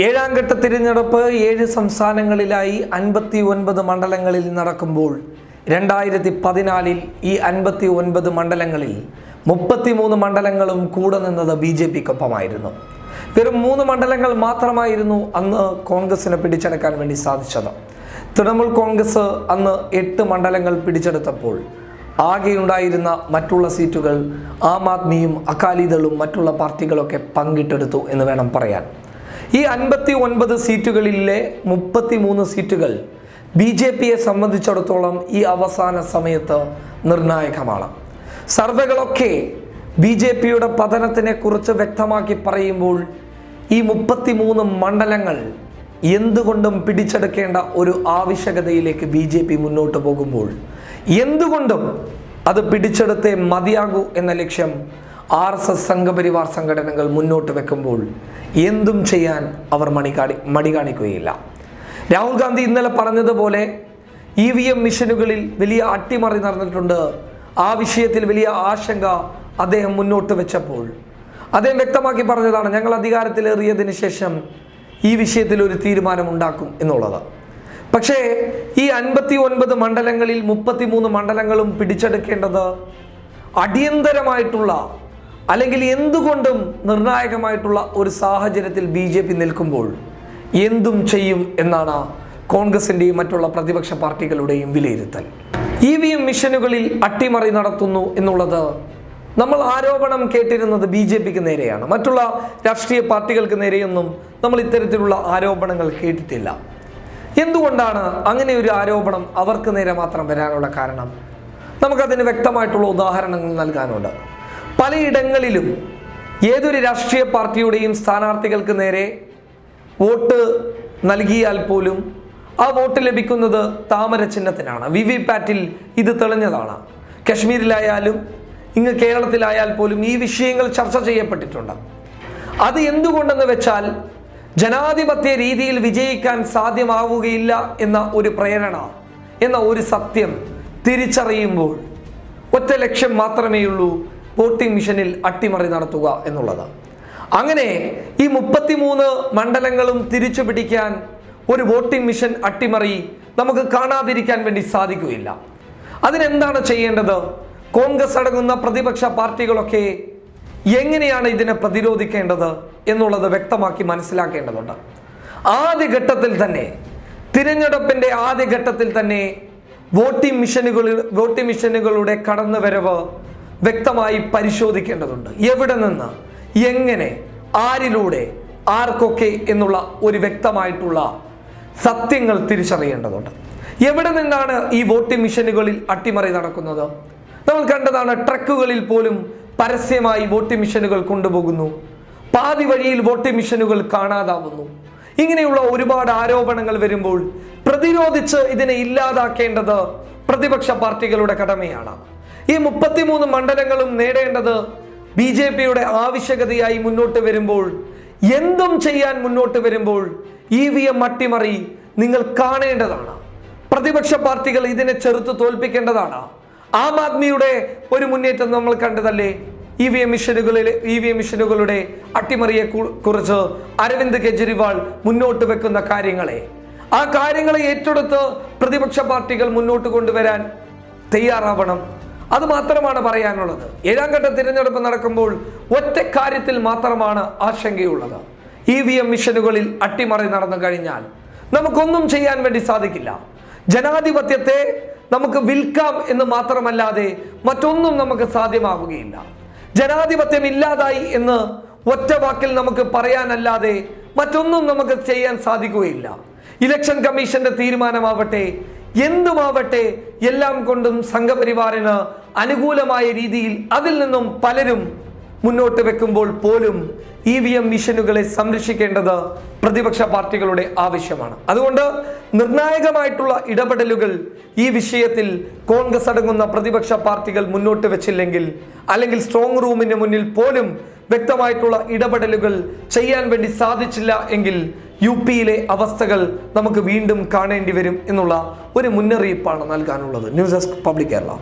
ഏഴാം ഘട്ട തിരഞ്ഞെടുപ്പ് 7 സംസ്ഥാനങ്ങളിലായി 59 മണ്ഡലങ്ങളിൽ നടക്കുമ്പോൾ 2014 ഈ 59 മണ്ഡലങ്ങളിൽ 33 മണ്ഡലങ്ങളും കൂടെ നിന്നത് BJPക്കൊപ്പമായിരുന്നു. വെറും 3 മണ്ഡലങ്ങൾ മാത്രമായിരുന്നു അന്ന് കോൺഗ്രസിനെ പിടിച്ചെടുക്കാൻ വേണ്ടി സാധിച്ചത്. തൃണമൂൽ കോൺഗ്രസ് അന്ന് 8 മണ്ഡലങ്ങൾ പിടിച്ചെടുത്തപ്പോൾ ആകെയുണ്ടായിരുന്ന മറ്റുള്ള സീറ്റുകൾ ആം ആദ്മിയും അകാലിദളും മറ്റുള്ള പാർട്ടികളൊക്കെ പങ്കിട്ടെടുത്തു എന്ന് വേണം പറയാൻ. ഈ 59 സീറ്റുകളിലെ 33 സീറ്റുകൾ BJPയെ സംബന്ധിച്ചിടത്തോളം ഈ അവസാന സമയത്ത് നിർണായകമാണ്. സർവേകളൊക്കെ BJPയുടെ പതനത്തിനെ കുറിച്ച് വ്യക്തമാക്കി പറയുമ്പോൾ ഈ 33 മണ്ഡലങ്ങൾ എന്തുകൊണ്ടും പിടിച്ചെടുക്കേണ്ട ഒരു ആവശ്യകതയിലേക്ക് BJP മുന്നോട്ട് പോകുമ്പോൾ എന്തുകൊണ്ടും അത് പിടിച്ചെടുത്തേ മതിയാകൂ എന്ന ലക്ഷ്യം RSS സംഘപരിവാർ സംഘടനകൾ മുന്നോട്ട് വെക്കുമ്പോൾ എന്തും ചെയ്യാൻ അവർ മടി കാണിക്കുകയില്ല. രാഹുൽ ഗാന്ധി ഇന്നലെ പറഞ്ഞതുപോലെ EVM മിഷനുകളിൽ വലിയ അട്ടിമറി നടന്നിട്ടുണ്ട്. ആ വിഷയത്തിൽ വലിയ ആശങ്ക അദ്ദേഹം മുന്നോട്ട് വെച്ചപ്പോൾ അദ്ദേഹം വ്യക്തമാക്കി പറഞ്ഞതാണ്, ഞങ്ങൾ അധികാരത്തിലേറിയതിനു ശേഷം ഈ വിഷയത്തിൽ ഒരു തീരുമാനമുണ്ടാക്കും എന്നുള്ളത്. പക്ഷേ ഈ 59 മണ്ഡലങ്ങളിൽ 33 മണ്ഡലങ്ങളും പിടിച്ചെടുക്കേണ്ടത് അടിയന്തരമായിട്ടുള്ള അല്ലെങ്കിൽ എന്തുകൊണ്ടും നിർണായകമായിട്ടുള്ള ഒരു സാഹചര്യത്തിൽ BJP നിൽക്കുമ്പോൾ എന്തും ചെയ്യും എന്നാണ് കോൺഗ്രസിൻ്റെയും മറ്റുള്ള പ്രതിപക്ഷ പാർട്ടികളുടെയും വിലയിരുത്തൽ. EVM മിഷനുകളിൽ അട്ടിമറി നടത്തുന്നു എന്നുള്ളത് നമ്മൾ ആരോപണം കേട്ടിരുന്നത് BJPക്ക് നേരെയാണ്. മറ്റുള്ള രാഷ്ട്രീയ പാർട്ടികൾക്ക് നേരെയൊന്നും നമ്മൾ ഇത്തരത്തിലുള്ള ആരോപണങ്ങൾ കേട്ടിട്ടില്ല. എന്തുകൊണ്ടാണ് അങ്ങനെ ഒരു ആരോപണം അവർക്ക് നേരെ മാത്രം വരാനുള്ള കാരണം? നമുക്കതിന് വ്യക്തമായിട്ടുള്ള ഉദാഹരണങ്ങൾ നൽകാനുണ്ട്. പലയിടങ്ങളിലും ഏതൊരു രാഷ്ട്രീയ പാർട്ടിയുടെയും സ്ഥാനാർത്ഥികൾക്ക് നേരെ വോട്ട് നൽകിയാൽ പോലും ആ വോട്ട് ലഭിക്കുന്നത് താമര ചിഹ്നത്തിനാണ്. VVPAT-ൽ ഇത് തെളിഞ്ഞതാണ്. കശ്മീരിലായാലും ഇങ്ങ് കേരളത്തിലായാൽ പോലും ഈ വിഷയങ്ങൾ ചർച്ച ചെയ്യപ്പെട്ടിട്ടുണ്ട്. അത് എന്തുകൊണ്ടെന്ന് വെച്ചാൽ ജനാധിപത്യ രീതിയിൽ വിജയിക്കാൻ സാധ്യമാവുകയില്ല എന്ന ഒരു പ്രേരണ എന്ന ഒരു സത്യം തിരിച്ചറിയുമ്പോൾ ഒറ്റ ലക്ഷ്യം മാത്രമേ ഉള്ളൂ, വോട്ടിംഗ് മിഷനിൽ അട്ടിമറി നടത്തുക എന്നുള്ളത്. അങ്ങനെ ഈ 33 മണ്ഡലങ്ങളും തിരിച്ചു പിടിക്കാൻ ഒരു വോട്ടിംഗ് മിഷൻ അട്ടിമറി നമുക്ക് കാണാതിരിക്കാൻ വേണ്ടി സാധിക്കുകയില്ല. അതിനെന്താണ് ചെയ്യേണ്ടത്? കോൺഗ്രസ് അടങ്ങുന്ന പ്രതിപക്ഷ പാർട്ടികളൊക്കെ എങ്ങനെയാണ് ഇതിനെ പ്രതിരോധിക്കേണ്ടത് എന്നുള്ളത് വ്യക്തമാക്കി മനസ്സിലാക്കേണ്ടതുണ്ട്. തിരഞ്ഞെടുപ്പിന്റെ ആദ്യ ഘട്ടത്തിൽ തന്നെ വോട്ടിംഗ് മിഷനുകളുടെ കടന്നുവരവ് വ്യക്തമായി പരിശോധിക്കേണ്ടതുണ്ട്. എവിടെ നിന്ന്, എങ്ങനെ, ആരിലൂടെ, ആർക്കൊക്കെ എന്നുള്ള ഒരു വ്യക്തമായിട്ടുള്ള സത്യങ്ങൾ തിരിച്ചറിയേണ്ടതുണ്ട്. എവിടെ നിന്നാണ് ഈ വോട്ടിംഗ് മിഷനുകളിൽ അട്ടിമറി നടക്കുന്നത്? നമ്മൾ കണ്ടതാണ്, ട്രക്കുകളിൽ പോലും പരസ്യമായി വോട്ടിംഗ് മിഷനുകൾ കൊണ്ടുപോകുന്നു. പാതി വഴിയിൽ വോട്ടിംഗ് മിഷനുകൾ കാണാതാവുന്നു. ഇങ്ങനെയുള്ള ഒരുപാട് ആരോപണങ്ങൾ വരുമ്പോൾ പ്രതിരോധിച്ച് ഇതിനെ ഇല്ലാതാക്കേണ്ടത് പ്രതിപക്ഷ പാർട്ടികളുടെ കടമയാണ്. ഈ 33 മണ്ഡലങ്ങളും നേടേണ്ടത് BJPയുടെ ആവശ്യകതയായി മുന്നോട്ട് വരുമ്പോൾ, എന്തും ചെയ്യാൻ മുന്നോട്ട് വരുമ്പോൾ EVM അട്ടിമറി നിങ്ങൾ കാണേണ്ടതാണ്. പ്രതിപക്ഷ പാർട്ടികൾ ഇതിനെ ചെറുത്ത് തോൽപ്പിക്കേണ്ടതാണ്. ആം ആദ്മിയുടെ ഒരു മുന്നേറ്റം നമ്മൾ കണ്ടതല്ലേ? EVM മിഷനുകളുടെ അട്ടിമറിയെ കുറിച്ച് അരവിന്ദ് കെജ്രിവാൾ മുന്നോട്ട് വെക്കുന്ന ആ കാര്യങ്ങളെ ഏറ്റെടുത്ത് പ്രതിപക്ഷ പാർട്ടികൾ മുന്നോട്ട് കൊണ്ടുവരാൻ തയ്യാറാവണം. അത് മാത്രമാണ് പറയാനുള്ളത്. 7ാം ഘട്ട തിരഞ്ഞെടുപ്പ് നടക്കുമ്പോൾ ഒറ്റ കാര്യത്തിൽ മാത്രമാണ് ആശങ്കയുള്ളത്. EVM മിഷനുകളിൽ അട്ടിമറി നടന്നു കഴിഞ്ഞാൽ നമുക്കൊന്നും ചെയ്യാൻ വേണ്ടി സാധിക്കില്ല. ജനാധിപത്യത്തെ നമുക്ക് വിൽക്കാം എന്ന് മാത്രമല്ലാതെ മറ്റൊന്നും നമുക്ക് സാധ്യമാവുകയില്ല. ജനാധിപത്യം ഇല്ലാതായി എന്ന് ഒറ്റ വാക്കിൽ നമുക്ക് പറയാനല്ലാതെ മറ്റൊന്നും നമുക്ക് ചെയ്യാൻ സാധിക്കുകയില്ല. ഇലക്ഷൻ കമ്മീഷന്റെ തീരുമാനമാവട്ടെ, എന്തുമാവട്ടെ, എല്ലാം കൊണ്ടും സംഘപരിവാറിന് അനുകൂലമായ രീതിയിൽ അതിൽ നിന്നും പലരും മുന്നോട്ട് വെക്കുമ്പോൾ പോലും EVM മിഷനുകളെ സംരക്ഷിക്കേണ്ടത് പ്രതിപക്ഷ പാർട്ടികളുടെ ആവശ്യമാണ്. അതുകൊണ്ട് നിർണായകമായിട്ടുള്ള ഇടപെടലുകൾ ഈ വിഷയത്തിൽ കോൺഗ്രസ് അടങ്ങുന്ന പ്രതിപക്ഷ പാർട്ടികൾ മുന്നോട്ട് വെച്ചില്ലെങ്കിൽ, അല്ലെങ്കിൽ സ്ട്രോങ് റൂമിന് മുന്നിൽ പോലും വ്യക്തമായിട്ടുള്ള ഇടപെടലുകൾ ചെയ്യാൻ വേണ്ടി സാധിച്ചില്ല എങ്കിൽ UPയിലെ അവസ്ഥകൾ നമുക്ക് വീണ്ടും കാണേണ്ടി വരും എന്നുള്ള ഒരു മുന്നറിയിപ്പാണ് നൽകാനുള്ളത്. News desk public Kerala.